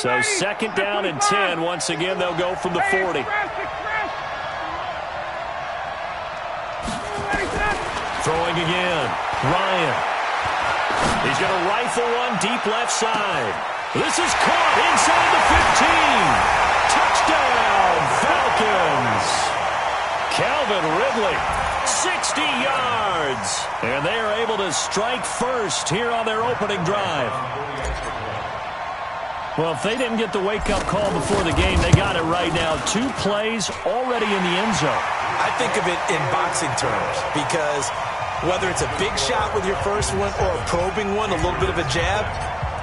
So second down and 10. Once again, they'll go from the 40. Throwing again. Ryan. He's going to rifle one deep left side. This is caught inside the 15. Touchdown, Falcons. Calvin Ridley, 60 yards. And they are able to strike first here on their opening drive. Well, if they didn't get the wake-up call before the game, they got it right now. 2 plays already in the end zone. I think of it in boxing terms because whether it's a big shot with your first one or a probing one, a little bit of a jab,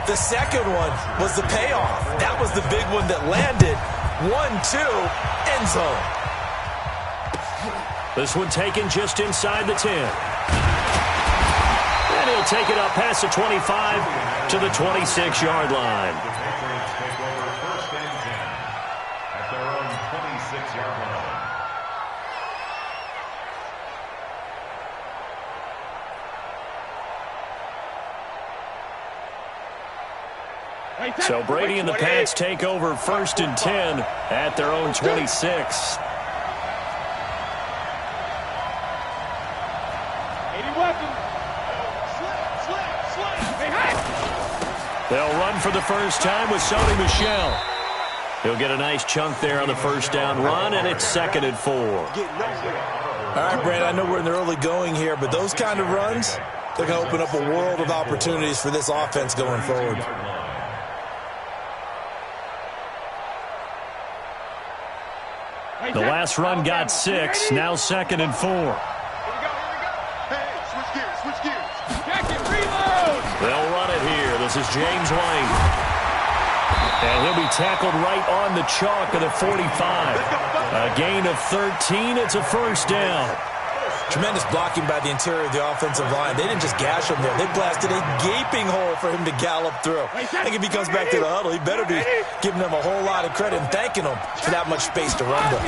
the second one was the payoff. That was the big one that landed. 1-2, end zone. This one taken just inside the 10. And he'll take it up past the 25 to the 26-yard line. So Brady and the Pats take over 1st and 10 at their own 26. They'll run for the first time with Sony Michel. He'll get a nice chunk there on the first down run, and it's 2nd and 4. All right, Brad, I know we're in the early going here, but those kind of runs, they're going to open up a world of opportunities for this offense going forward. The last run got 6, now 2nd and 4. They'll run it here. This is James White. And he'll be tackled right on the chalk of the 45. A gain of 13. It's a first down. Tremendous blocking by the interior of the offensive line. They didn't just gash him there. They blasted a gaping hole for him to gallop through. I think if he comes back to the huddle, he better be giving them a whole lot of credit and thanking them for that much space to run with.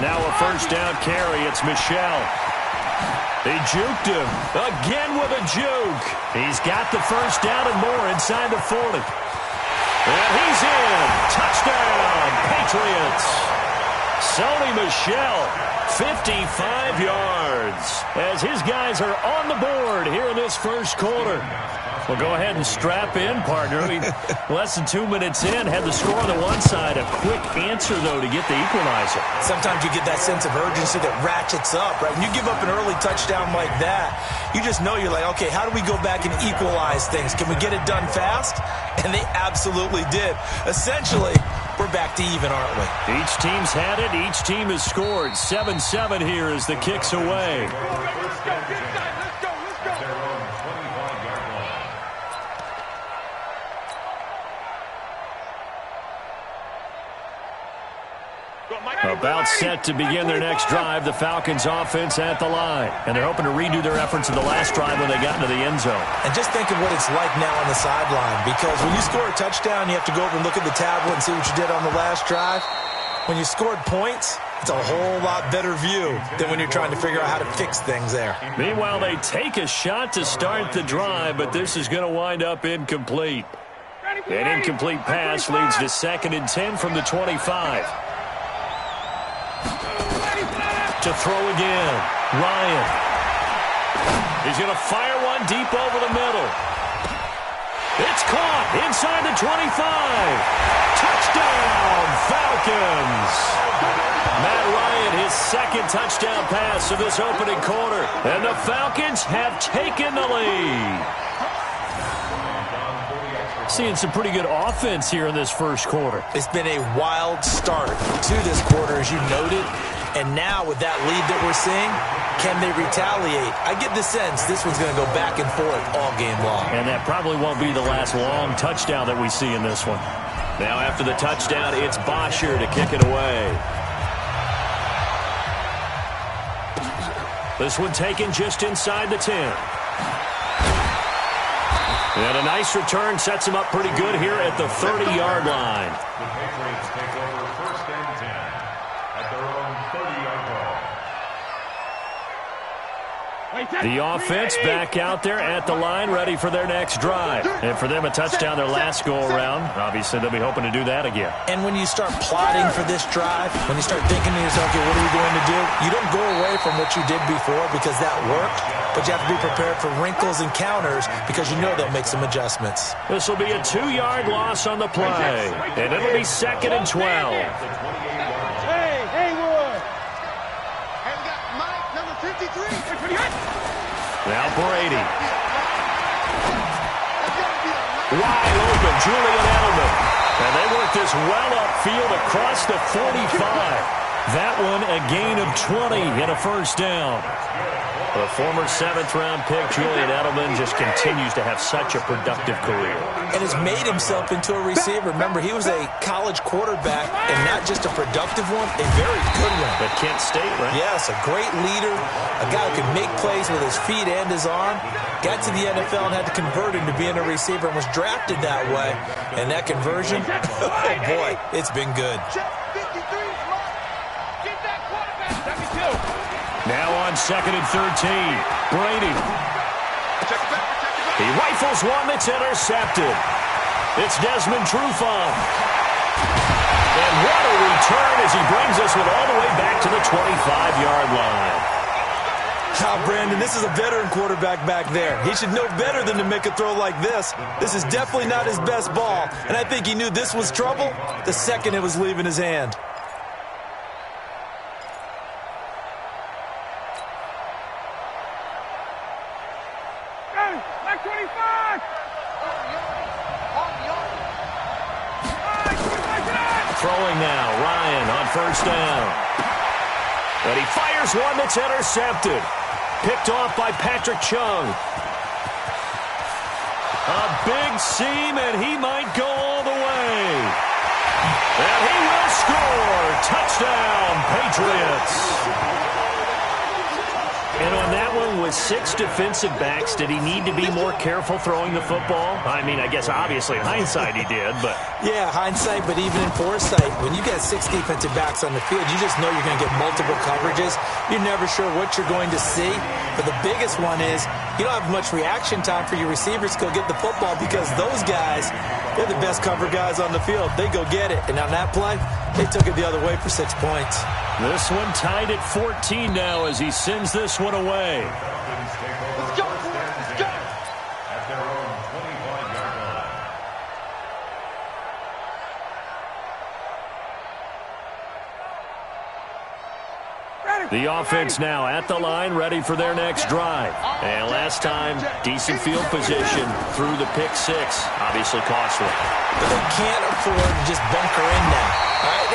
Now a first down carry. It's Michel. He juked him. Again with a juke. He's got the first down and more inside the 40. And he's in. Touchdown, Patriots. Sony Michel, 55 yards, as his guys are on the board here in this first quarter. Well, go ahead and strap in, partner. Less than 2 minutes in, had the score on the one side. A quick answer, though, to get the equalizer. Sometimes you get that sense of urgency that ratchets up, right? When you give up an early touchdown like that, you just know you're like, okay, how do we go back and equalize things? Can we get it done fast? And they absolutely did. Essentially, we're back to even, aren't we? Each team's had it. Each team has scored. 7-7 here as the kick's away. About set to begin their next drive, the Falcons offense at the line. And they're hoping to redo their efforts in the last drive when they got into the end zone. And just think of what it's like now on the sideline, because when you score a touchdown, you have to go over and look at the tablet and see what you did on the last drive. When you scored points, it's a whole lot better view than when you're trying to figure out how to fix things there. Meanwhile, they take a shot to start the drive, but this is going to wind up incomplete. An incomplete pass leads to 2nd and 10 from the 25. To throw again. Ryan. He's going to fire one deep over the middle. It's caught inside the 25. Touchdown, Falcons. Matt Ryan, his 2nd touchdown pass of this opening quarter. And the Falcons have taken the lead. Seeing some pretty good offense here in this first quarter. It's been a wild start to this quarter, as you noted. And now with that lead that we're seeing, can they retaliate? I get the sense this one's going to go back and forth all game long. And that probably won't be the last long touchdown that we see in this one. Now after the touchdown, it's Bosher to kick it away. This one taken just inside the 10. And a nice return sets him up pretty good here at the 30-yard line. The Patriots take over 1st and 10 at their own 30-yard line. The offense back out there at the line, ready for their next drive. And for them, a touchdown their last go-around. Obviously, they'll be hoping to do that again. And when you start plotting for this drive, when you start thinking to yourself, okay, what are we going to do? You don't go away from what you did before because that worked, but you have to be prepared for wrinkles and counters because you know they'll make some adjustments. This will be a 2-yard loss on the play, and it'll be 2nd and 12. Now Brady. Wide open, Julian Edelman. And they work this well upfield across the 45. That one a gain of 20 and a first down. The former 7th-round pick, Julian Edelman, just continues to have such a productive career. And has made himself into a receiver. Remember, he was a college quarterback, and not just a productive one, a very good one. But Kent State, right? Yes, a great leader, a guy who can make plays with his feet and his arm. Got to the NFL and had to convert into being a receiver and was drafted that way. And that conversion, oh boy, it's been good. Now on 2nd and 13, Brady. He rifles one that's intercepted. It's Desmond Trufant. And what a return as he brings us all the way back to the 25-yard line. Brandon, this is a veteran quarterback back there. He should know better than to make a throw like this. This is definitely not his best ball, and I think he knew this was trouble the second it was leaving his hand. Throwing now, Ryan on first down. But he fires one that's intercepted. Picked off by Patrick Chung. A big seam, and he might go all the way. And he will score. Touchdown, Patriots. And on that one, with 6 defensive backs, did he need to be more careful throwing the football? I mean, I guess obviously in hindsight he did, but... Yeah, hindsight, but even in foresight, when you got 6 defensive backs on the field, you just know you're going to get multiple coverages. You're never sure what you're going to see. But the biggest one is you don't have much reaction time for your receivers to go get the football because those guys, they're the best cover guys on the field. They go get it. And on that play, they took it the other way for 6 points. This one tied at 14 now as he sends this one away. Let's go. Let's go. At their own 25-yard line. The offense now at the line, ready for their next drive. And last time, decent field position through the pick 6. Obviously costly. But they can't afford to just bunker in now. All right,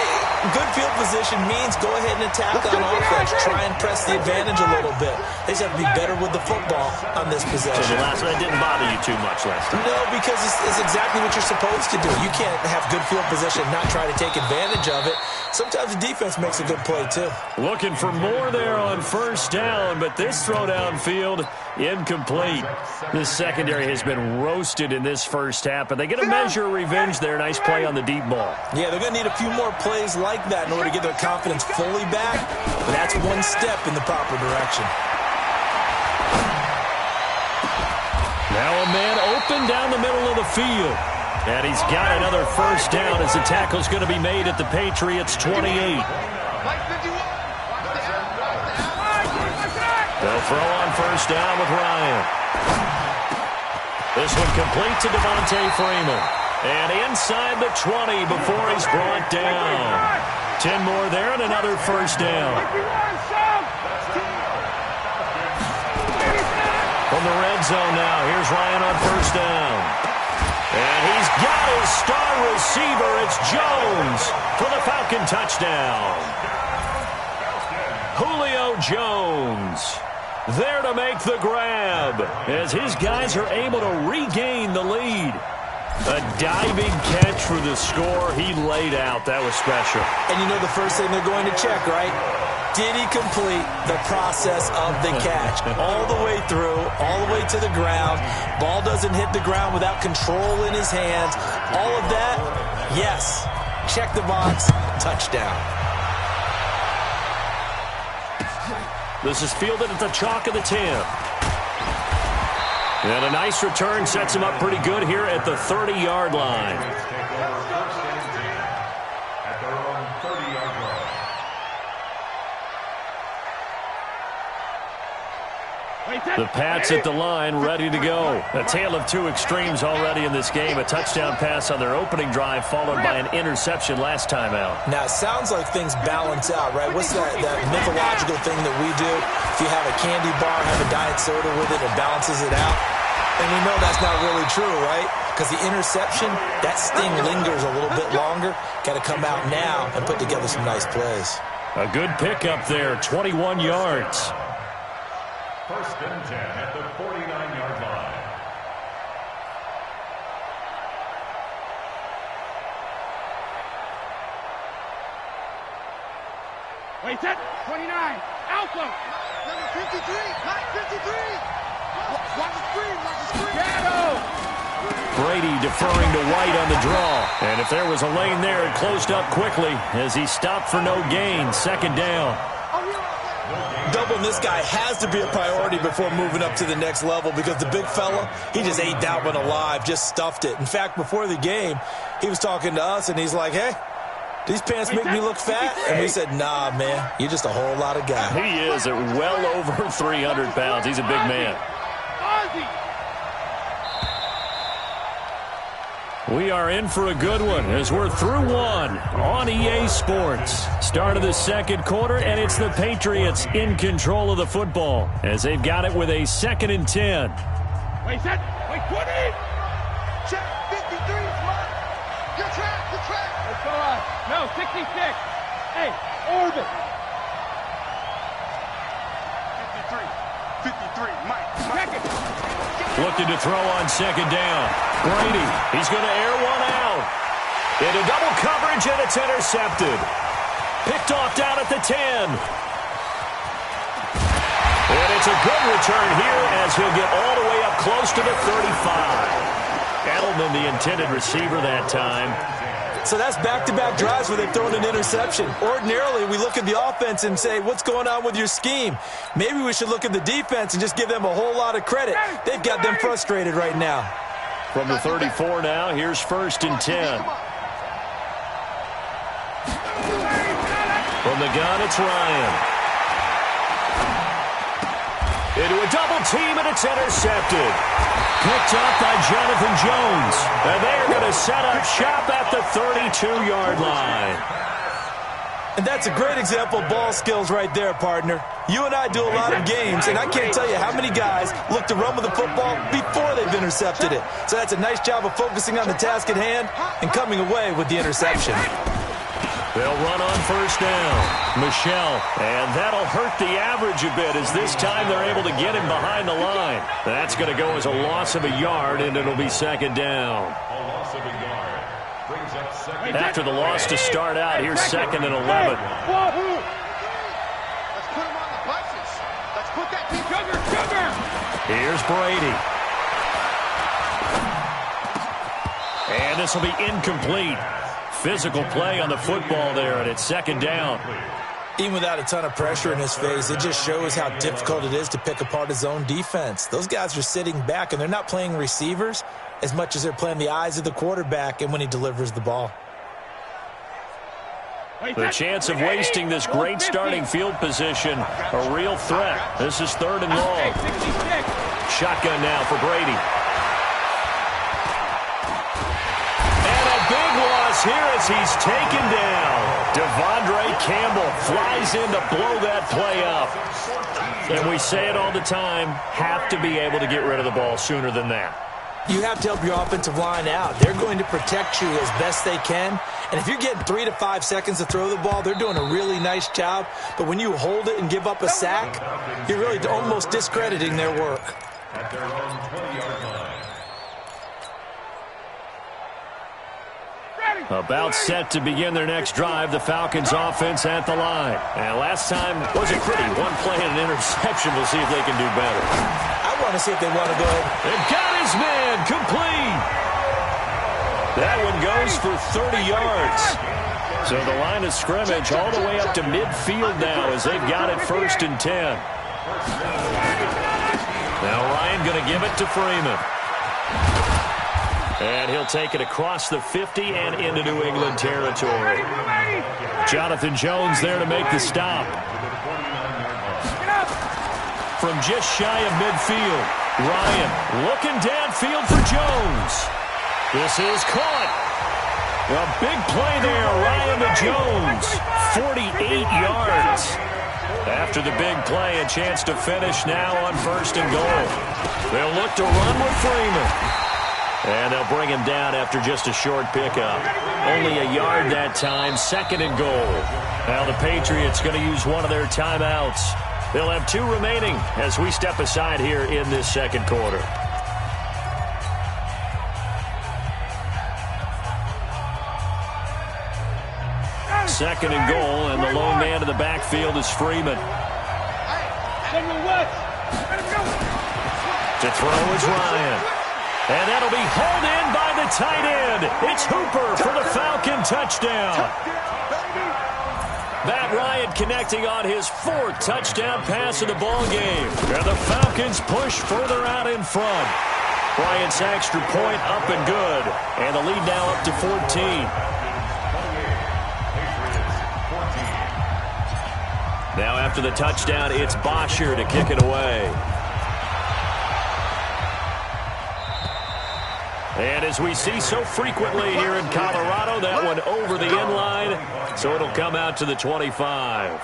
good field position means go ahead and attack on offense. Try and press the advantage a little bit. They just have to be better with the football on this possession. So the last one didn't bother you too much last time. No, because it's exactly what you're supposed to do. You can't have good field position and not try to take advantage of it. Sometimes the defense makes a good play, too. Looking for more there on first down, but this throw downfield, incomplete. This secondary has been roasted in this first half, but they get a measure of revenge there. Nice play on the deep ball. Yeah, they're going to need a few more plays like that in order to get their confidence fully back. But that's one step in the proper direction. Now a man open down the middle of the field. And he's got another first down as the tackle's going to be made at the Patriots' 28. They'll throw on first down with Ryan. This one complete to Devontae Freeman. And inside the 20 before he's brought down. 10 more there and another first down. From the red zone now, here's Ryan on first down. And he's got his star receiver. It's Jones for the Falcon touchdown. Julio Jones there to make the grab as his guys are able to regain the lead. A diving catch for the score. He laid out. That was special. And you know the first thing they're going to check, right? Did he complete the process of the catch? All the way through, all the way to the ground. Ball doesn't hit the ground without control in his hands. All of that, yes. Check the box, touchdown. This is fielded at the chalk of the 10. And a nice return sets him up pretty good here at the 30-yard line. The Pats at the line, ready to go. A tale of two extremes already in this game. A touchdown pass on their opening drive, followed by an interception last time out. Now, it sounds like things balance out, right? What's that mythological thing that we do? If you have a candy bar, have a diet soda with it, it balances it out. And we know that's not really true, right? Because the interception, that sting lingers a little bit longer. Got to come out now and put together some nice plays. A good pickup there, 21 yards. First and 10 at the 49-yard line. Wait, set. 29. Alpha. Number 53. Not 53. Watch the screen. Watch the screen. Shadow. Brady deferring to White on the draw. And if there was a lane there, it closed up quickly as he stopped for no gain. Second down. Doubling this guy has to be a priority before moving up to the next level because the big fella, he just ate that one alive, just stuffed it. In fact, before the game, he was talking to us, and he's like, hey, these pants make me look fat? And we said, nah, man, you're just a whole lot of guy. He is at well over 300 pounds. He's a big man. We are in for a good one as we're through one on EA Sports. Start of the second quarter, and it's the Patriots in control of the football as they've got it with a 2nd and 10. Wait, set. Wait, 20. Check, 53. Smart. Your track, your track. Let's go on. No, 66. Hey, orbit. 53. Mike. Second. Looking to throw on second down. Brady, he's going to air one out. Into double coverage, and it's intercepted. Picked off down at the 10. And it's a good return here as he'll get all the way up close to the 35. Edelman, the intended receiver that time. So that's back-to-back drives where they've thrown an interception. Ordinarily, we look at the offense and say, what's going on with your scheme? Maybe we should look at the defense and just give them a whole lot of credit. They've got them frustrated right now. From the 34 now, here's 1st and 10. From the gun, it's Ryan. Into a double team, and it's intercepted. Picked up by Jonathan Jones. And they're going to set up shop at the 32-yard line. And that's a great example of ball skills right there, partner. You and I do a lot of games, and I can't tell you how many guys look to run with the football before they've intercepted it. So that's a nice job of focusing on the task at hand and coming away with the interception. They'll run on 1st down. Michelle, and that'll hurt the average a bit as this time they're able to get him behind the line. That's going to go as a loss of a yard, and it'll be 2nd down. A loss of a yard. Brings up 2nd. After the loss to start out, here's 2nd and 11. Let's put him on the buses. Let's put that team. Sugar. Here's Brady. And this will be incomplete. Physical play on the football there, and it's 2nd down. Even without a ton of pressure in his face, it just shows how difficult it is to pick apart his own defense. Those guys are sitting back, and they're not playing receivers as much as they're playing the eyes of the quarterback and when he delivers the ball. The chance of wasting this great starting field position, a real threat. This is 3rd and long. Shotgun now for Brady. Here as he's taken down. Devondre Campbell flies in to blow that play up. And we say it all the time, have to be able to get rid of the ball sooner than that. You have to help your offensive line out. They're going to protect you as best they can. And if you're getting 3 to 5 seconds to throw the ball, they're doing a really nice job. But when you hold it and give up a sack, you're really almost discrediting their work. At their own 20-yard line. About set to begin their next drive, the Falcons offense at the line. And last time wasn't pretty. One play and an interception. We'll see if they can do better. I want to see if they want to go ahead. They've got his man complete. That one goes for 30 yards. So the line of scrimmage all the way up to midfield now as they've got it 1st and 10. Now Ryan going to give it to Freeman. And he'll take it across the 50 and into New England territory. Jonathan Jones there to make the stop. From just shy of midfield, Ryan looking downfield for Jones. This is caught. A big play there, Ryan to Jones. 48 yards. After the big play, a chance to finish now on 1st and goal. They'll look to run with Freeman. And they'll bring him down after just a short pickup. Only a yard that time, 2nd and goal. Now the Patriots going to use one of their timeouts. They'll have 2 remaining as we step aside here in this 2nd quarter. Second and goal, and the lone man in the backfield is Freeman. To throw is Ryan. And that'll be hauled in by the tight end. It's Hooper for the Falcon touchdown. Matt Ryan connecting on his 4th touchdown pass of the ball game. And the Falcons push further out in front. Bryant's extra point up and good. And the lead now up to 14. Now after the touchdown, it's Bosher to kick it away. And as we see so frequently here in Colorado, that one over the end line, so it'll come out to the 25.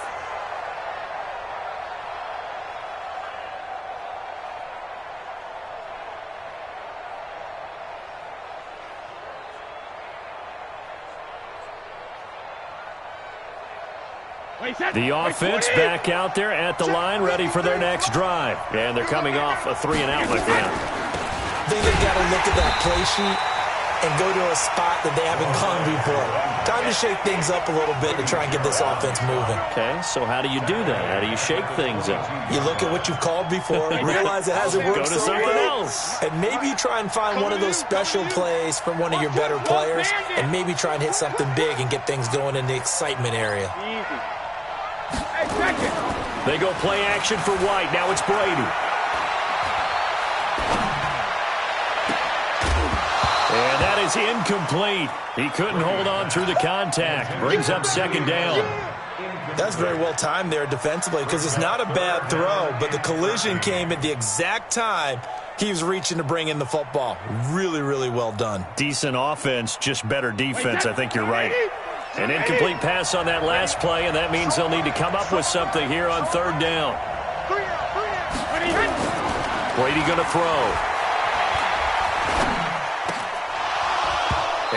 The offense back out there at the line, ready for their next drive. And they're coming off a 3-and-out like that. I think they've got to look at that play sheet and go to a spot that they haven't gone before. Time to shake things up a little bit to try and get this offense moving. Okay, so how do you do that? How do you shake things up? You look at what you've called before, realize it hasn't worked so well, and maybe you try and find one of those special plays from one of your better players, and maybe try and hit something big and get things going in the excitement area. They go play action for White. Now it's Brady. And that is incomplete. He couldn't hold on through the contact. Brings up 2nd down. That's very well timed there defensively because it's not a bad throw, but the collision came at the exact time he was reaching to bring in the football. Really, really well done. Decent offense, just better defense. I think you're right. An incomplete pass on that last play, and that means they'll need to come up with something here on 3rd down. Brady going to throw.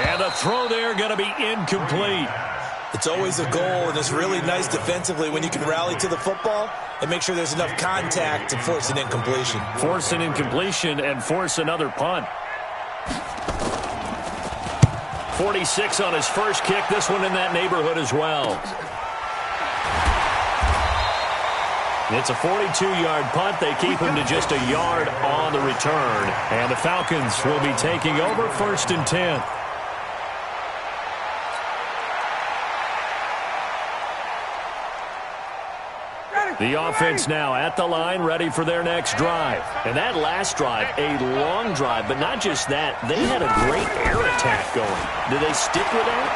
And the throw there going to be incomplete. It's always a goal, and it's really nice defensively when you can rally to the football and make sure there's enough contact to force an incompletion. Force an incompletion and force another punt. 46 on his first kick. This one in that neighborhood as well. It's a 42-yard punt. They keep him to just a yard on the return. And the Falcons will be taking over 1st and 10. The offense now at the line, ready for their next drive. And that last drive, a long drive, but not just that. They had a great air attack going. Do they stick with that?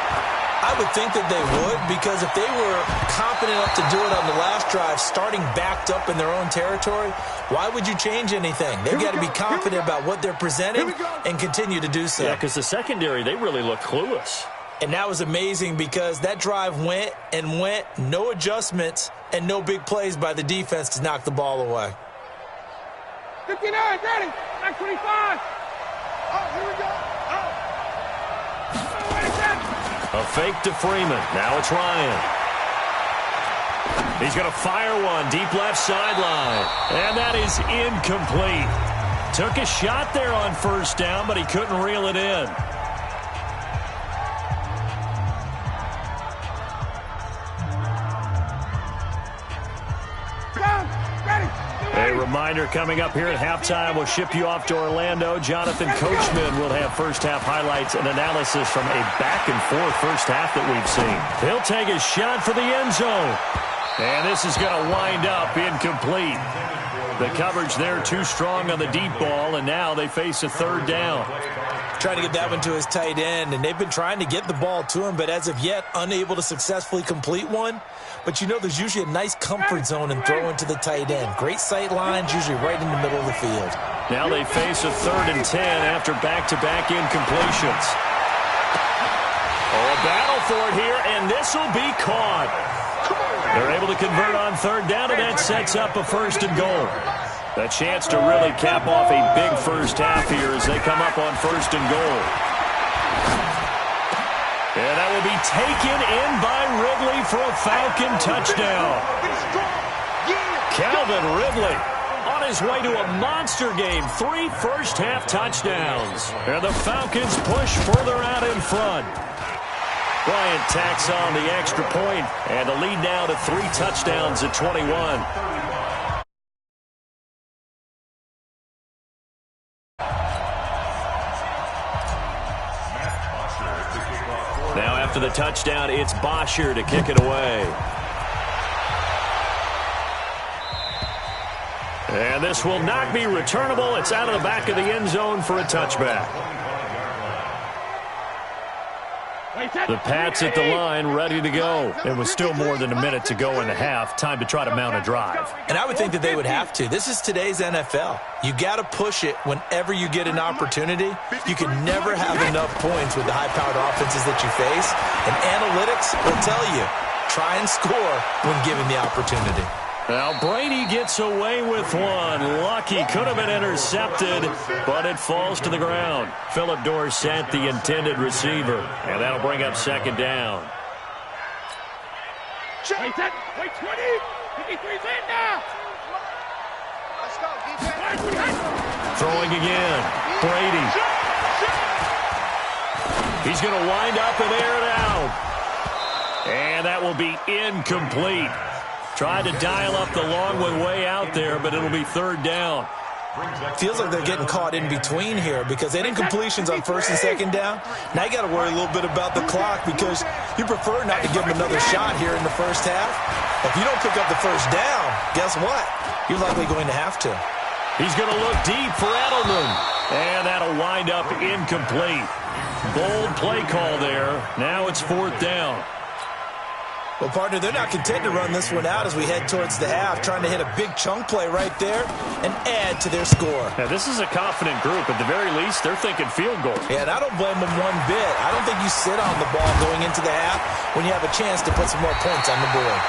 I would think that they would, because if they were confident enough to do it on the last drive, starting backed up in their own territory, why would you change anything? They've got to be confident about what they're presenting and continue to do so. Yeah, because the secondary, they really look clueless. And that was amazing because that drive went and went, no adjustments, and no big plays by the defense to knock the ball away. 59, ready, 925. Oh, here we go. A fake to Freeman. Now it's Ryan. He's going to fire one deep left sideline. And that is incomplete. Took a shot there on 1st down, but he couldn't reel it in. A reminder, coming up here at halftime, we'll ship you off to Orlando. Jonathan Coachman will have first-half highlights and analysis from a back-and-forth first half that we've seen. He'll take a shot for the end zone. And this is going to wind up incomplete. The coverage there too strong on the deep ball, and now they face a third down. Trying to get that one to his tight end, and they've been trying to get the ball to him, but as of yet, unable to successfully complete one. But you know there's usually a nice comfort zone in throwing to the tight end. Great sight lines, usually right in the middle of the field. Now they face a 3rd and 10 after back-to-back incompletions. Oh, a battle for it here, and this will be caught. They're able to convert on 3rd down, and that sets up a 1st and goal. A chance to really cap off a big first half here as they come up on 1st and goal. And that will be taken in by Ridley for a Falcon touchdown. Calvin Ridley on his way to a monster game. 3 first-half touchdowns. And the Falcons push further out in front. Bryant tacks on the extra point, and the lead now to 3 touchdowns at 21. Now after the touchdown, it's Bosher to kick it away. And this will not be returnable. It's out of the back of the end zone for a touchback. The Pats at the line, ready to go. And with still more than a minute to go in the half, time to try to mount a drive. And I would think that they would have to. This is today's NFL. You got to push it whenever you get an opportunity. You can never have enough points with the high-powered offenses that you face. And analytics will tell you, try and score when given the opportunity. Now Brady gets away with one. Lucky, could have been intercepted, but it falls to the ground. Philip Dorsett, the intended receiver, and that'll bring up 2nd down. Wait, 20. 53's in now. Let's go, defense. Throwing again. Brady. He's going to wind up and air it out. And that will be incomplete. Tried to dial up the long one way out there, but it'll be 3rd down. Feels like they're getting caught in between here because they didn't completions on 1st and 2nd down. Now you got to worry a little bit about the clock because you prefer not to give them another shot here in the first half. If you don't pick up the 1st down, guess what? You're likely going to have to. He's going to look deep for Edelman. And that'll wind up incomplete. Bold play call there. Now it's 4th down. Well, partner, they're not content to run this one out as we head towards the half, trying to hit a big chunk play right there and add to their score. Now, this is a confident group. At the very least, they're thinking field goal. Yeah, and I don't blame them one bit. I don't think you sit on the ball going into the half when you have a chance to put some more points on the board.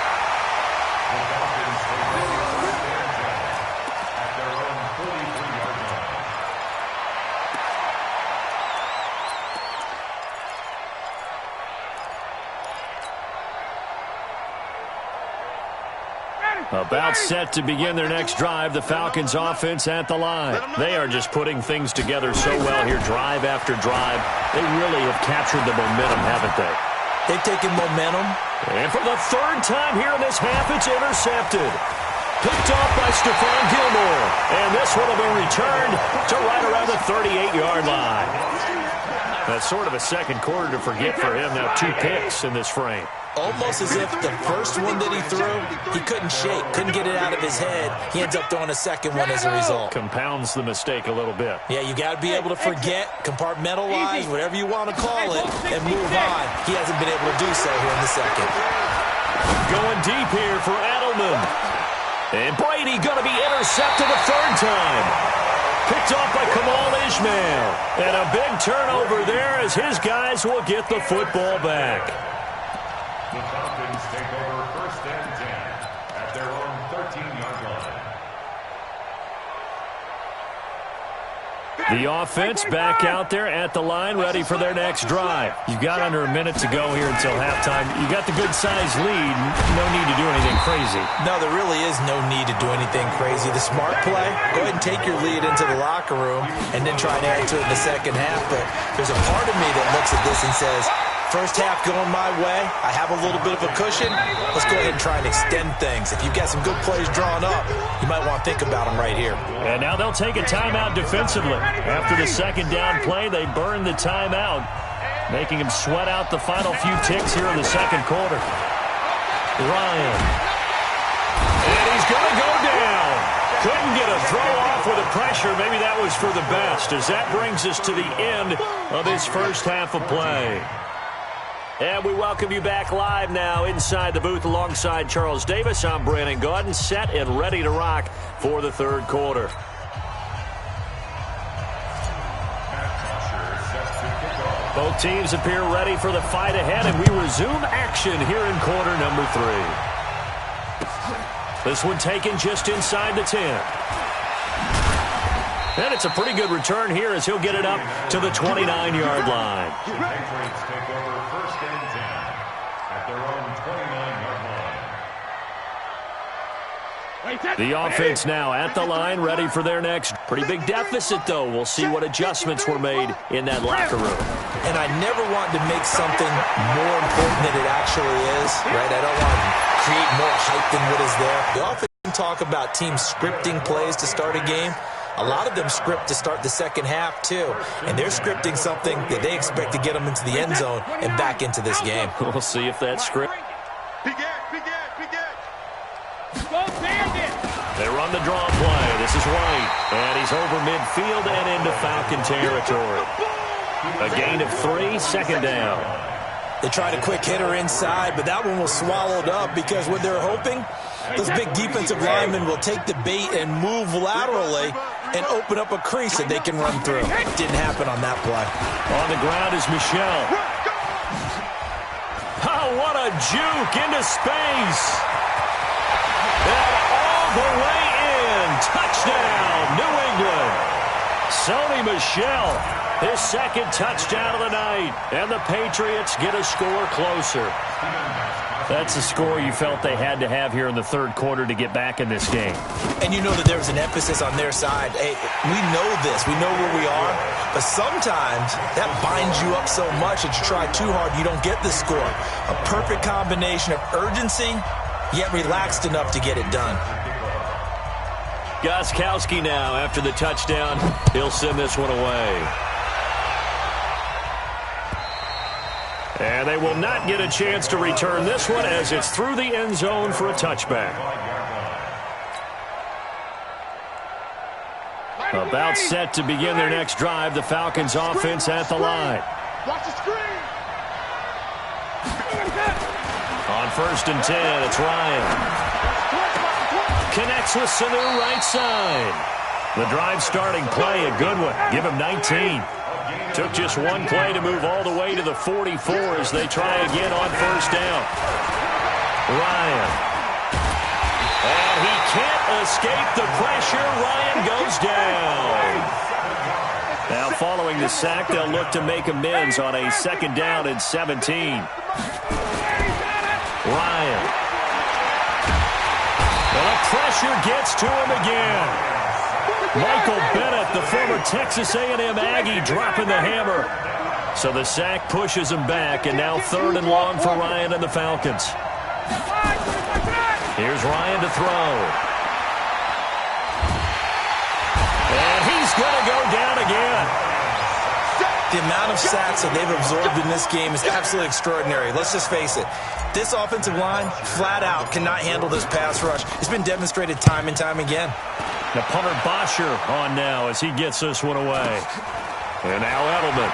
About set to begin their next drive, the Falcons offense at the line. They are just putting things together so well here, drive after drive. They really have captured the momentum, haven't they? They've taken momentum. And for the 3rd time here in this half, it's intercepted. Picked off by Stephon Gilmore. And this one will be returned to right around the 38-yard line. That's sort of a second quarter to forget for him. Now 2 picks in this frame. Almost as if the first one that he threw, he couldn't shake, couldn't get it out of his head. He ends up throwing a second one as a result. Compounds the mistake a little bit. Yeah, you got to be able to forget, compartmentalize, whatever you want to call it, and move on. He hasn't been able to do so here in the second. Going deep here for Edelman. And Brady going to be intercepted a 3rd time. Picked off by Kamal Ishmael. And a big turnover there as his guys will get the football back. The Falcons take over 1st and 10 at their own 13-yard line. The offense back out there at the line, ready for their next drive. You've got under a minute to go here until halftime. You got the good-sized lead. No need to do anything crazy. No, there really is no need to do anything crazy. The smart play, go ahead and take your lead into the locker room and then try and add to it in the second half. But there's a part of me that looks at this and says, First half going my way. I have a little bit of a cushion. Let's go ahead and try and extend things. If you've got some good plays drawn up, you might want to think about them right here. And now they'll take a timeout defensively. After the second down play, they burn the timeout, making him sweat out the final few ticks here in the second quarter. Ryan. And he's going to go down. Couldn't get a throw off with the pressure. Maybe that was for the best, as that brings us to the end of his first half of play. And we welcome you back live now inside the booth alongside Charles Davis. I'm Brandon Gaudin, set and ready to rock for the third quarter. Both teams appear ready for the fight ahead, and we resume action here in quarter number 3. This one taken just inside the 10. And it's a pretty good return here as he'll get it up to the 29-yard line. The Patriots take over first and 10 at their own 29-yard line. The offense now at the line, ready for their next. Pretty big deficit, though. We'll see what adjustments were made in that locker room. And I never want to make something more important than it actually is, right? I don't want to create more hype than what is there. We often talk about teams scripting plays to start a game. A lot of them script to start the second half, too. And they're scripting something that they expect to get them into the end zone and back into this game. We'll see if that script. They run the draw play. This is White. And he's over midfield and into Falcon territory. A gain of 3, second down. They tried a quick hitter inside, but that one was swallowed up because what they're hoping, those big defensive linemen will take the bait and move laterally and open up a crease that they can run through. Didn't happen on that play. On the ground is Michel. Oh, what a juke into space. And all the way in. Touchdown, New England. Sony Michel. His second touchdown of the night. And the Patriots get a score closer. That's a score you felt they had to have here in the third quarter to get back in this game. And you know that there was an emphasis on their side. Hey, we know this. We know where we are. But sometimes that binds you up so much that you try too hard, you don't get the score. A perfect combination of urgency, yet relaxed enough to get it done. Gostkowski now after the touchdown. He'll send this one away. And they will not get a chance to return this one as it's through the end zone for a touchback. About set to begin their next drive, the Falcons offense at the line. Watch the screen. On first and 10, it's Ryan. Connects with Sanu right side. The drive starting play, a good one. Give him 19. Took just one play to move all the way to the 44 as they try again on first down. Ryan. And he can't escape the pressure. Ryan goes down. Now following the sack, they'll look to make amends on a second down and 17. Ryan. And the pressure gets to him again. Michael Bennett, the former Texas A&M Aggie, dropping the hammer. So the sack pushes him back, and now third and long for Ryan and the Falcons. Here's Ryan to throw. And he's going to go down again. The amount of sacks that they've absorbed in this game is absolutely extraordinary. Let's just face it. This offensive line, flat out, cannot handle this pass rush. It's been demonstrated time and time again. The punter Bosher on now as he gets this one away. And now Edelman.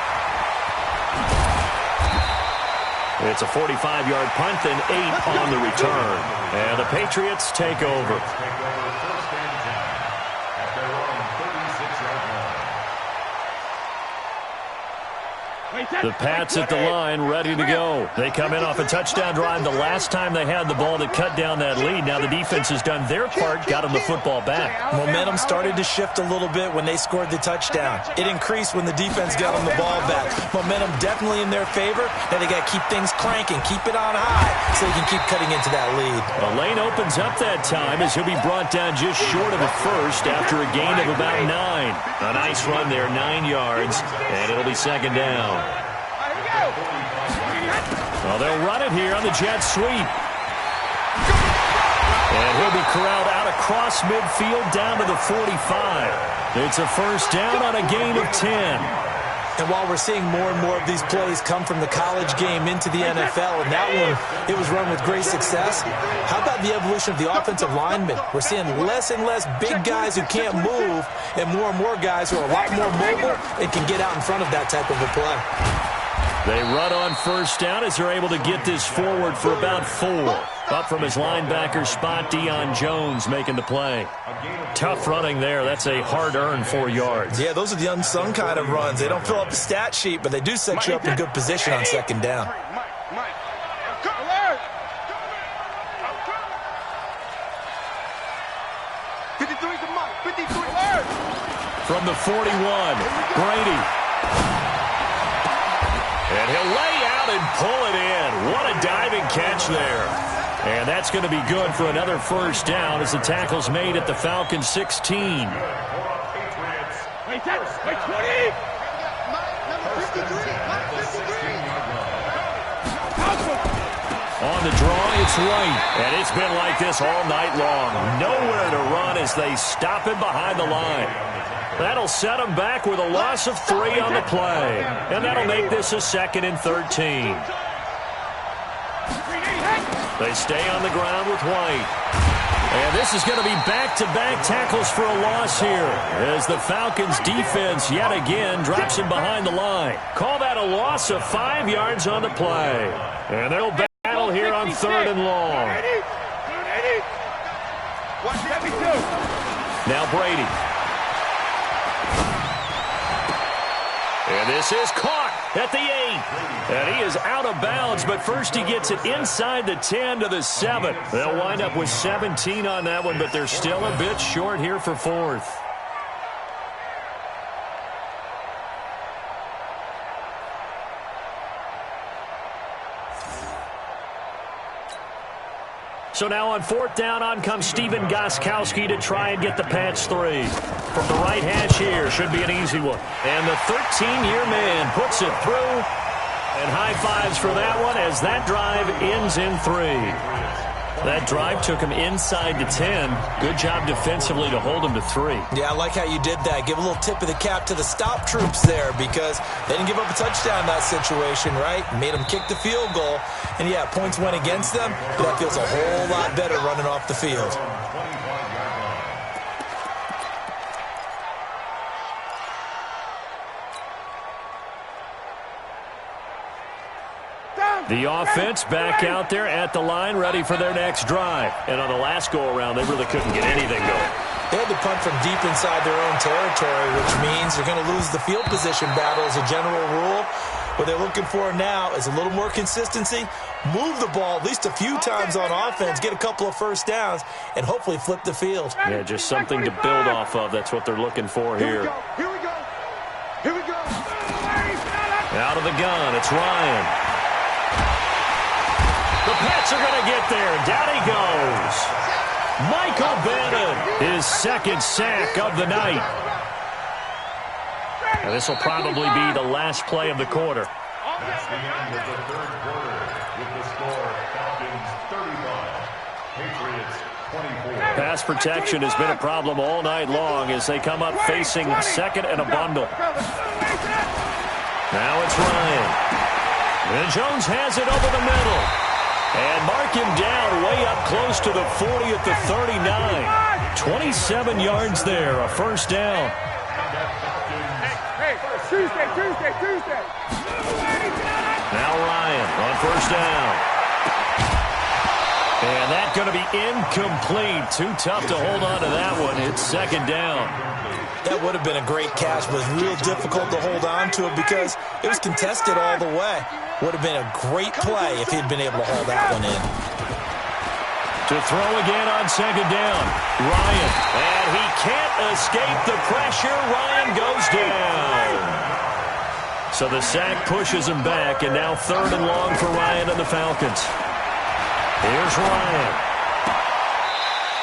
It's a 45-yard punt and 8 on the return. And the Patriots take over. The Pats at the line, ready to go. They come in off a touchdown drive the last time they had the ball that cut down that lead. Now the defense has done their part, got them the football back. Momentum started to shift a little bit when they scored the touchdown. It increased when the defense got them the ball back. Momentum definitely in their favor. Now they got to keep things cranking, keep it on high so they can keep cutting into that lead. A lane opens up that time as he'll be brought down just short of the first after a gain of about 9. A nice run there, 9 yards, and it'll be second down. Well, they'll run it here on the jet sweep. And he'll be corralled out across midfield down to the 45. It's a first down on a gain of 10. And while we're seeing more and more of these plays come from the college game into the NFL, and that one, it was run with great success, how about the evolution of the offensive linemen? We're seeing less and less big guys who can't move and more guys who are a lot more mobile and can get out in front of that type of a play. They run on first down as they're able to get this forward for about 4. Up from his linebacker spot, Deion Jones making the play. Tough running there. That's a hard-earned 4 yards. Yeah, those are the unsung kind of runs. They don't fill up the stat sheet, but they do set you up in good position on second down. From the 41, Brady. And he'll lay out and pull it in. What a diving catch there. And that's going to be good for another first down as the tackle's made at the Falcons' 16. Wait, 20! On the draw, it's White. And it's been like this all night long. Nowhere to run as they stop him behind the line. That'll set him back with a loss of 3 on the play. And that'll make this a 2nd and 13. They stay on the ground with White. And this is going to be back-to-back tackles for a loss here as the Falcons defense yet again drops him behind the line. Call that a loss of 5 yards on the play. And they'll battle here on 3rd and long. Now Brady. And this is caught at the 8. And he is out of bounds, but first he gets it inside the 10 to the 7. They'll wind up with 17 on that one, but they're still a bit short here for 4th. So now on 4th down, on comes Steven Gostkowski to try and get the patch 3. From the right hash here, should be an easy one. And the 13-year man puts it through. And high fives for that one as that drive ends in 3. That drive took him inside the 10. Good job defensively to hold him to 3. Yeah, I like how you did that. Give a little tip of the cap to the stop troops there because they didn't give up a touchdown in that situation, right? Made them kick the field goal. And, yeah, points went against them, but that feels a whole lot better running off the field. The offense back out there at the line, ready for their next drive. And on the last go-around, they really couldn't get anything going. They had to punt from deep inside their own territory, which means they're going to lose the field position battle as a general rule. What they're looking for now is a little more consistency, move the ball at least a few times on offense, get a couple of first downs, and hopefully flip the field. Yeah, just something to build off of. That's what they're looking for here. Here we go. Here we go. Out of the gun, it's Ryan. The Pats are going to get there. Down he goes. Michael Bennett, his 2nd sack of the night. And this will probably be the last play of the quarter. That's the end of the 3rd quarter with the score Falcons 35, Patriots 24. Pass protection has been a problem all night long as they come up facing 2nd and a bundle. Now it's Ryan. And Jones has it over the middle. And mark him down way up close to the 40 at the 39. 27 yards there, a first down. Hey, Tuesday. Now Ryan on first down. And that's going to be incomplete. Too tough to hold on to that one. It's 2nd down. That would have been a great catch, but it was real difficult to hold on to it because it was contested all the way. Would have been a great play if he'd been able to hold that one in. To throw again on 2nd down. Ryan. And he can't escape the pressure. Ryan goes down. So the sack pushes him back, and now 3rd and long for Ryan and the Falcons. Here's Ryan.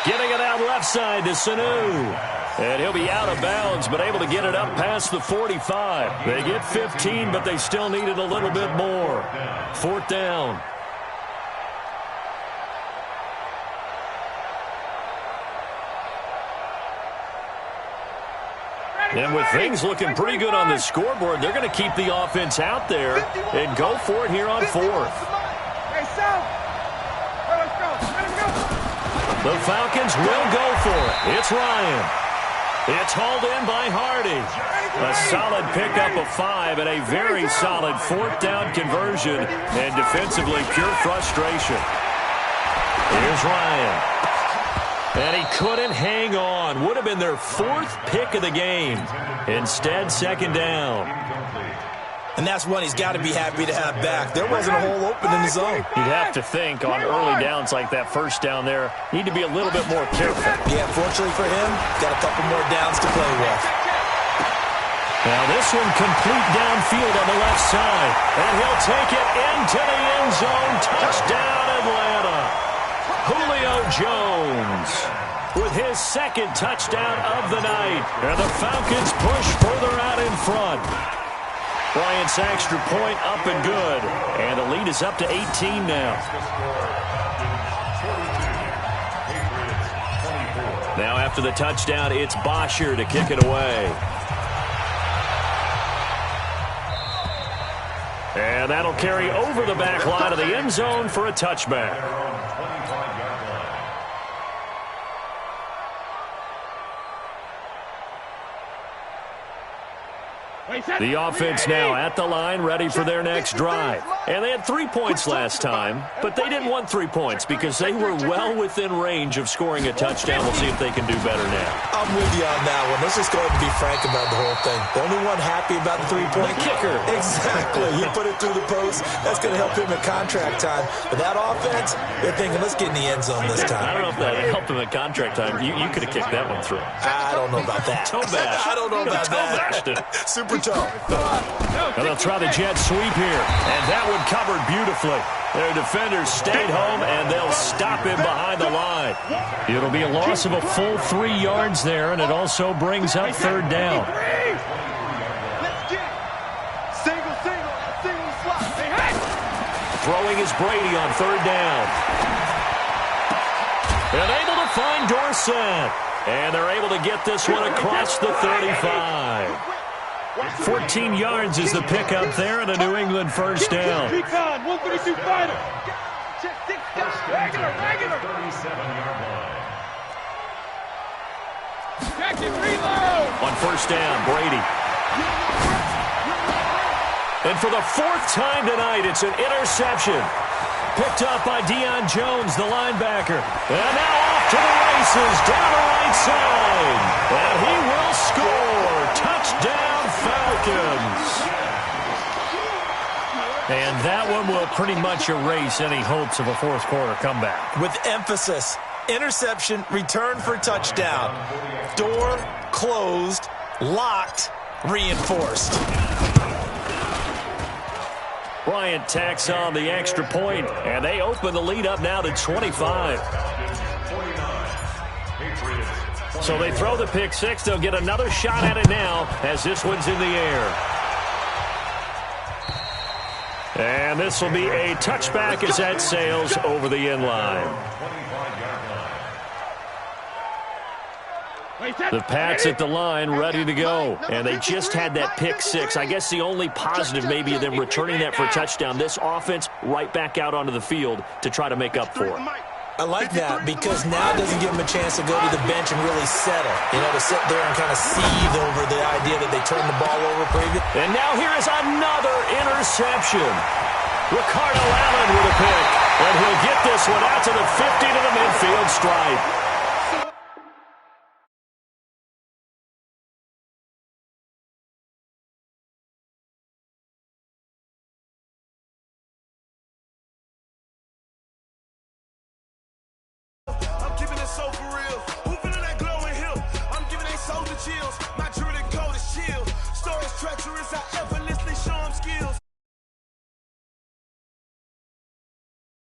Getting it out left side to Sanu. And he'll be out of bounds, but able to get it up past the 45. They get 15, but they still needed a little bit more. 4th down. And with things looking pretty good on the scoreboard, they're going to keep the offense out there and go for it here on 4th. The Falcons will go for it. It's Ryan. It's hauled in by Hardy. A solid pickup of 5 and a very solid 4th down conversion. And defensively, pure frustration. Here's Ryan. And he couldn't hang on. Would have been their 4th pick of the game. Instead, 2nd down. And that's one he's got to be happy to have back. There wasn't a hole open in the zone. You'd have to think on early downs like that first down there, need to be a little bit more careful. Yeah, fortunately for him, got a couple more downs to play with. Now this one complete downfield on the left side. And he'll take it into the end zone. Touchdown, Atlanta. Julio Jones with his 2nd touchdown of the night. And the Falcons push further out in front. Bryant's extra point up and good. And the lead is up to 18 now. Now after the touchdown, it's Bosher to kick it away. And that'll carry over the back line of the end zone for a touchback. The offense now at the line, ready for their next drive. And they had 3 points last time, but they didn't want 3 points because they were well within range of scoring a touchdown. We'll see if they can do better now. I'm with you on that one. Let's just go ahead and be frank about the whole thing. The only one happy about the 3-point kicker. Exactly. He put it through the post. That's going to help him at contract time. But that offense, they're thinking, let's get in the end zone this time. I don't know if that helped him at contract time. You could have kicked that one through. I don't know about that. Toe bash. I don't know about that. Super toe. And they'll try the jet sweep here. And that one covered beautifully. Their defenders stayed home, and they'll stop him behind the line. It'll be a loss of a full 3 yards there, and it also brings up 3rd down. Throwing is Brady on 3rd down. And able to find Dorsett. And they're able to get this one across the 35. 14 yards is the pickup there and a New England 1st down. 132 fighter. Regular. 37-yard line. On 1st down, Brady. And for the 4th time tonight, it's an interception. Picked up by Deion Jones, the linebacker. And now off to the races, down the right side. And he will score. Touchdown, Falcons. And that one will pretty much erase any hopes of a 4th quarter comeback. With emphasis, interception, return for touchdown. Door closed, locked, reinforced. Bryant tacks on the extra point, and they open the lead up now to 25. So they throw the pick 6. They'll get another shot at it now as this one's in the air. And this will be a touchback as that sails over the end line. The Pats at the line, ready to go. And they just had that pick 6. I guess the only positive maybe of them returning that for a touchdown. This offense right back out onto the field to try to make up for it. I like that because now it doesn't give them a chance to go to the bench and really settle. You know, to sit there and kind of seethe over the idea that they turned the ball over previously. And now here is another interception. Ricardo Allen with a pick. And he'll get this one out to the 50 to the midfield stripe. So for real, who feeling that glow in here? I'm giving they soldier chills. My